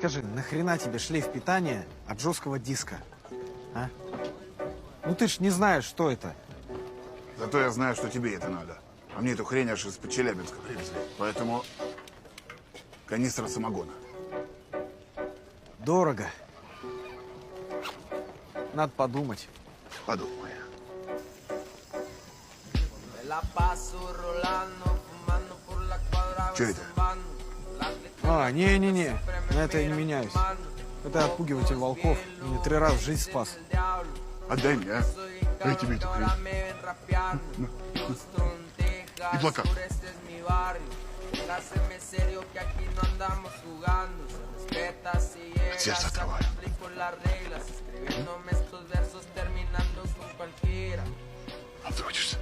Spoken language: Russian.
скажи, нахрена тебе шлейф питания от жесткого диска? А? Ну ты ж не знаешь, что это. Зато я знаю, что тебе это надо. А мне эту хрень аж из-под Челябинска привезли. Поэтому канистра самогона. Дорого. Надо подумать. Подумай. Что это? А, не-не-не, на это я не меняюсь. Это отпугиватель волков. Мне 3 раза жизнь спас. Отдай мне, а? Дай тебе эту хрень. И плакат. От сердца отрываю. Обтрудишься.